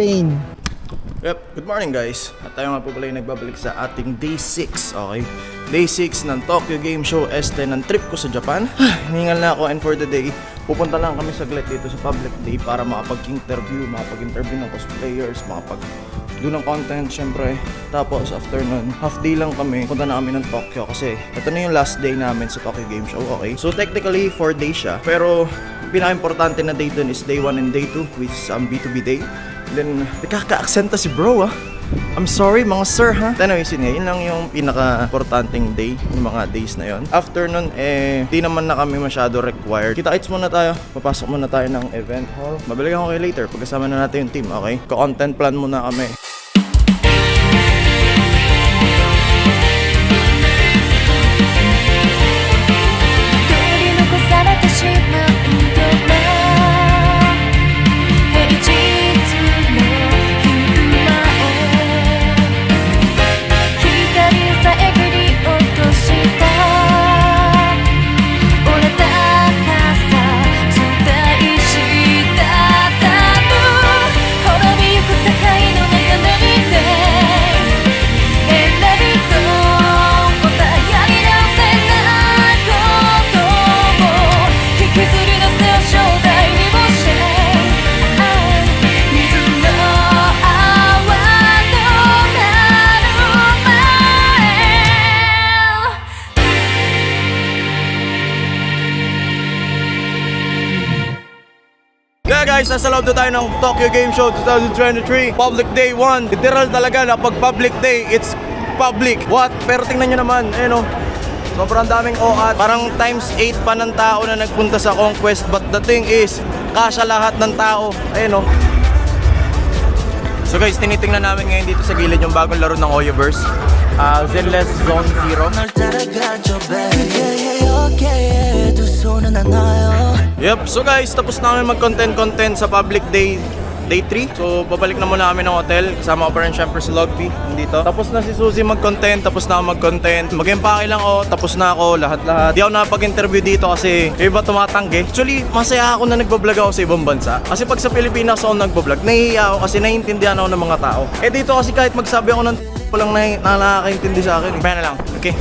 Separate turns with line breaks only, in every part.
Pain.
Yep, good morning guys. At tayo nga po pala yung nagbabalik sa ating day 6, okay? Day 6 ng Tokyo Game Show S10 ng trip ko sa Japan. Hiningal na ako, and for the day, pupunta lang kami saglit dito sa public day para makapag-interview ng cosplayers, do ng content syempre. Tapos after nun, half day lang kami, punta na kami ng Tokyo kasi ito na yung last day namin sa Tokyo Game Show, okay? So technically 4 days siya, pero pinaka-importante na day dun is day 1 and day 2, which is B2B day. Then, nakaka-aksenta si bro I'm sorry mga sir ha. Anyways, yun lang yung pinaka-importanting day, yung mga days na yon. After nun, di naman na kami masyado required. Kita-kits muna tayo, papasok muna tayo ng event hall. Babalikan ko kayo later, pagkasama na natin yung team, okay? Ko-content plan muna kami. Yeah guys, nasa loob na tayo ng Tokyo Game Show 2023 Public Day 1. Literal talaga na pag public day, it's public. What? Pero tingnan nyo naman, sobrang daming OAT. Parang times 8 pa ng tao na nagpunta sa Conquest. But the thing is, kasya lahat ng tao. So guys, tinitingnan namin ngayon dito sa gilid yung bagong laro ng Oyoverse, Zenless Zone Zero. Yep, so guys, tapos namin mag-content sa public day 3. So babalik na muna kami ng hotel. Kasama ko pa rin syempre si Logby dito. Tapos na si Suzy mag-content, tapos na ako mag-content. Mag-empake lang ako, tapos na ako lahat. Di ako napag-interview dito kasi iba tumatanggi. Actually, masaya ako na nagbablog ako sa ibang bansa. Kasi pag sa Pilipinas ako nagbablog, nahihiya ako kasi naiintindihan ako ng mga tao. Dito kasi kahit magsabi ako ng walang nakakaintindi sa akin. Kaya na lang, okay?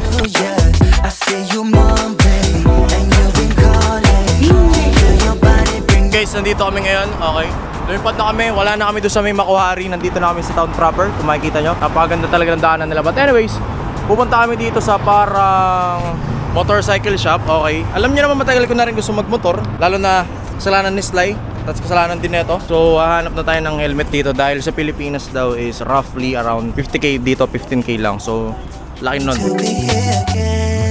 Guys, nandito kami ngayon, okay? Lumipad na kami, wala na kami doon sa may Makuhari. Nandito na kami sa town proper, kung makikita nyo. Napakaganda talaga ng daanan nila. But anyways, pupunta kami dito sa parang motorcycle shop, okay? Alam niyo naman matagal ko na rin gusto magmotor, lalo na kasalanan ni Sly, tapos kasalanan din neto. So hahanap na tayo ng helmet dito dahil sa Pilipinas daw is roughly around 50k, dito 15k lang. So laki nun.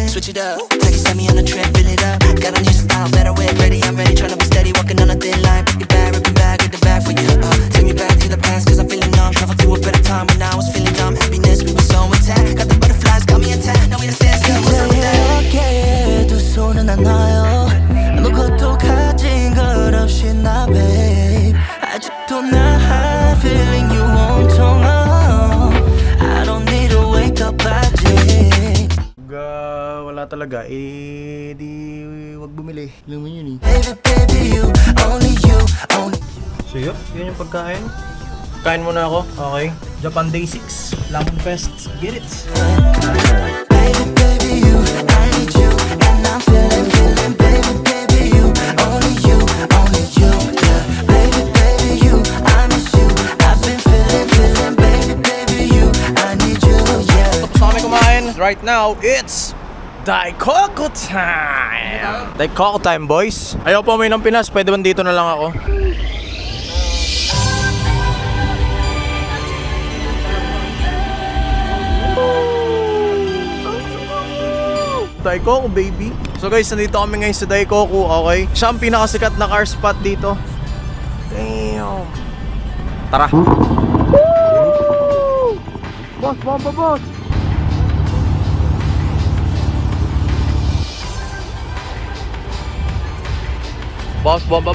Switch it up, take it, send me on a trip, fill it up. Got a new style, better way, ready, I'm ready. Tryna be steady, walking on a thin line. Pick it back, rip it back, get the bag for you. Take me back to the past, cause I'm feeling numb. Travel to a better time when I was feeling dumb. Happiness, we were so intact. Got the butterflies, got me intact. Now we the stand still, what's up with that? Okay, 두 손은 안 나요. 아무것도 가진 것 없이 나, babe. 아직도 나 feeling you 온통 I don't need to wake up again. Wala talaga, di wag bumili. Alam mo yun Baby, you, only you, only. So yun yung pagkain. Kain muna ako, okay? Japan Day 6, Lamon Fest, get it! Baby, you, I need you, and I'm feeling, baby, you, only you, yeah. Baby, you, I miss you, I've been feeling, baby, you, I need you, yeah. Tapos na kami kumain, right now, it's Daikoku time! Daikoku time, boys! Ayaw po may ng Pinas, pwede ba dito na lang ako? Daikoku, baby! So guys, nandito kami ngayon sa Daikoku, okay? Siya ang pinakasikat na car spot dito. Damn! Tara! Boss! Bomba.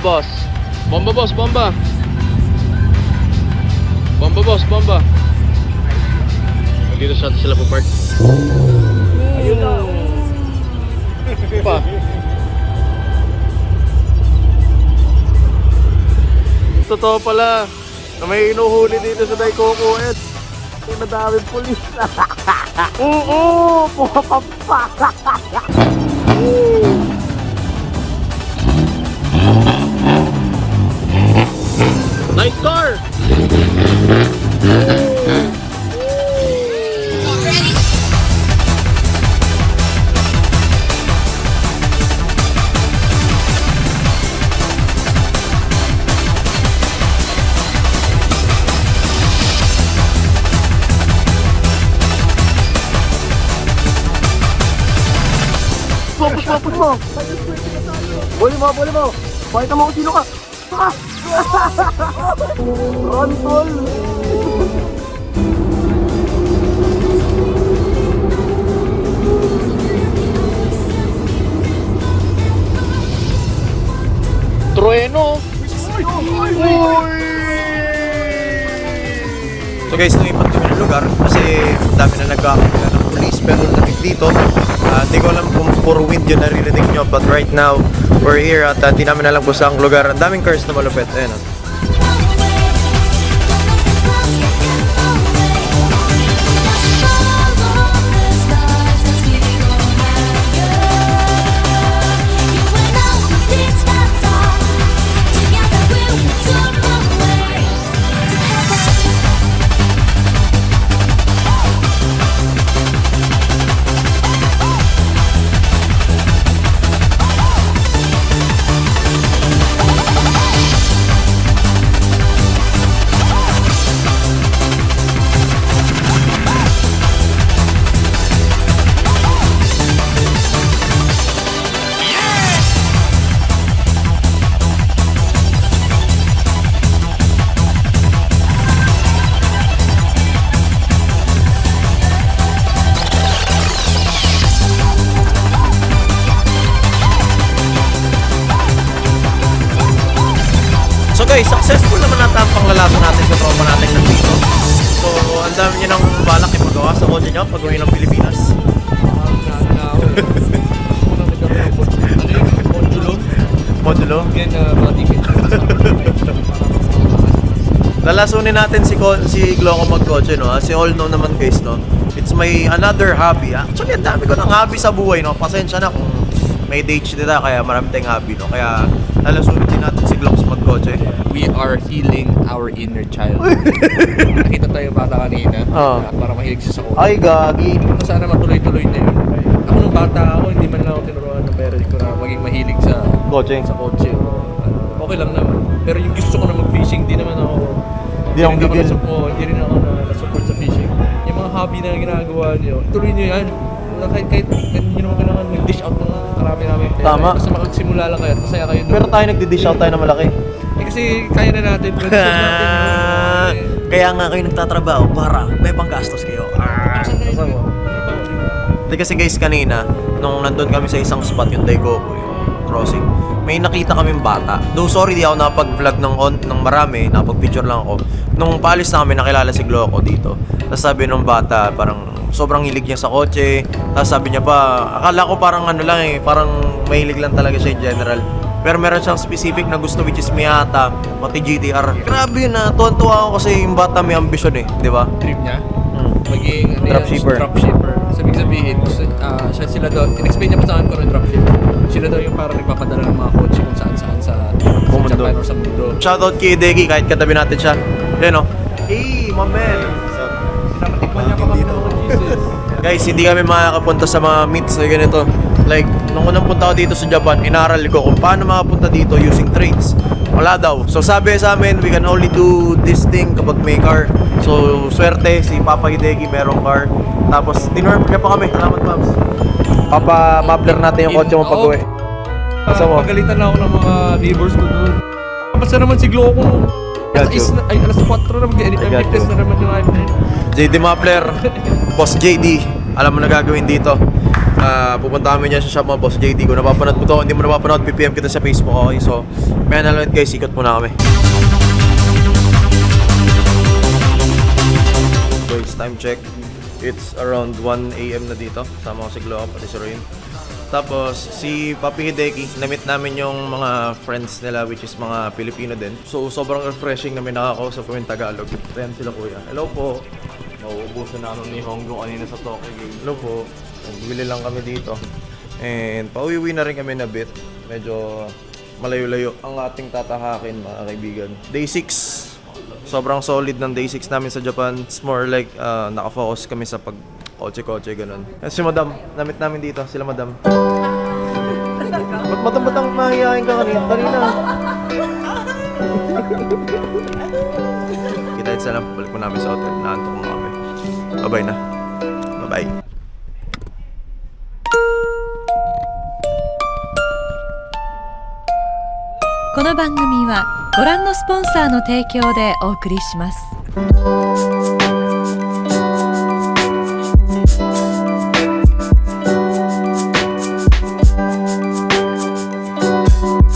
Dito sila po park. Ayun na. Pa. Totoo pala. na may inuhuli dito sa Daikoko. Ed, may madaming pulis. Oo, pumapampa. Nice car! Focus mo! Buli mo! Pakita mo kung sino ka! Run, tol! Trueno! So guys, lumipat kami ng lugar kasi dami na nagkakakita ng police pero lamig dito. Hindi ko alam kung puro wind yun naririnig nyo, but right now we're here at hindi namin alam kung saan lugar. Ang daming cars na malupit. Ayan o. So guys, successful naman natin ang panglalaban natin sa tropa natin nandito. So, ang dami nyo ng balak ipagawa sa kotse nyo pag uwi ng Pilipinas. Modulo?
Yan, body kit.
Lalasunin natin si Gloco magkotse, no? As you all know naman guys, no? It's my another hobby. Actually, ang dami ko ng hobby sa buhay, no? Pasensya na kung may ADHD na kaya marami tayong hobby, no? Kaya lalasunin din natin si Gloco magkotse.
We are healing our inner child. Nakita tayo bata kanina.
Oo.
Para mahilig siya sa kotse.
Ay, gagi.
Sana matuloy-tuloy na yun. Ako nung bata ako, hindi man lang ako tinuruan ng parents ko na maging mahilig sa
Kotse.
kotse. Okay lang naman. Pero yung gusto ko na mag-fishing, hindi naman ako...
Hindi ako gigil.
Hindi rin ako na-support sa fishing. Yung mga hobby na ginagawa niyo, tuloy niyo yan. Kahit hindi naman kailangan mag-dish out ng karami namin pera.
Tama.
Basta makagsimula lang kayo at masaya kayo doon.
Pero tayo nagdi-dish out tayo na malaki.
Eh kasi kaya na natin.
Kaya nga kayo nagtatrabaho para may panggastos kayo. Hindi kasi guys kanina, nung nandun kami sa isang spot yung Daikoko, yung crossing, may nakita kaming bata. Though sorry di ako nakapag-vlog ng marami, nakapag-picture lang ako. Nung paalis na kami nakilala si Gloco dito. Tapos sabi nung bata, parang sobrang hilig niya sa kotse. Tapos sabi niya pa, akala ko parang ano lang eh, parang mahilig lang talaga siya in general. Pero meron siyang specific na gusto which is Miata, pati GTR. Grabe yun na, tuwan-tuwa ako kasi yung bata may ambisyon eh, di ba?
Dream niya? Maging
Dropshipper.
Dropshipper. Sabihin sabihin, sila daw, in-explain niya pa sa akin ko ng dropshipper. Sila daw yung parang nagpapadala ng mga kotse kung saan-saan sa Japan or sa mundo.
Shoutout kay Degi, kahit katabi natin siya. Yan o. Hey, my man!
Pinatikman niya pa kami ng Jesus.
Guys, hindi kami makakapunta sa mga meets na ganito. Like, nung unang punta ko dito sa Japan, inaral ko kung paano makapunta dito using trains. Wala daw. So sabi sa amin, we can only do this thing kapag may car. So, swerte, si Papa Hideki merong car. Tapos, dinurp niya pa kami. Salamat, Mams. Papa-muffler natin yung kotse mo pag-uwi. Basta mo.
Pagalitan na ako ng mga neighbors ko doon. Basta naman si Gloco. Alas 4 na mag-edit ng test na naman yung iPhone.
JD Muffler, Boss JD. Alam mo na gagawin dito. Pupunta kami niya sa shop mo, Boss JD. Kung napapanood mo to, hindi mo napapanood, PPM kita sa Facebook. Okay, so, may analawin guys, ikot muna kami. Guys, time check. It's around 1 AM na dito. Sama ko si Gloco, pati si Roy. Tapos si Papi Hideki, namit namin yung mga friends nila which is mga Pilipino din. So sobrang refreshing na may nakakausap kami Tagalog. Ayan sila kuya. Hello po.
Nauubusan na ni Honggo kanina sa Tokyo game.
Hello po. Bili lang kami dito. And pauwi na rin kami na bit. Medyo malayo-layo ang ating tatahakin mga kaibigan. Day 6. Sobrang solid ng day 6 namin sa Japan. It's more like nakafocus kami sa pag kotse-kotse ganun. Si Madam, namit namin dito. Sila Madam. Ba't matang-batang mahihayin ka kanina? Kita-kita lang. Balik mo namin sa hotel. Naantok mo kami. Bye-bye na. Bye-bye.
この番組はご覧のスポンサーの提供でお送りします。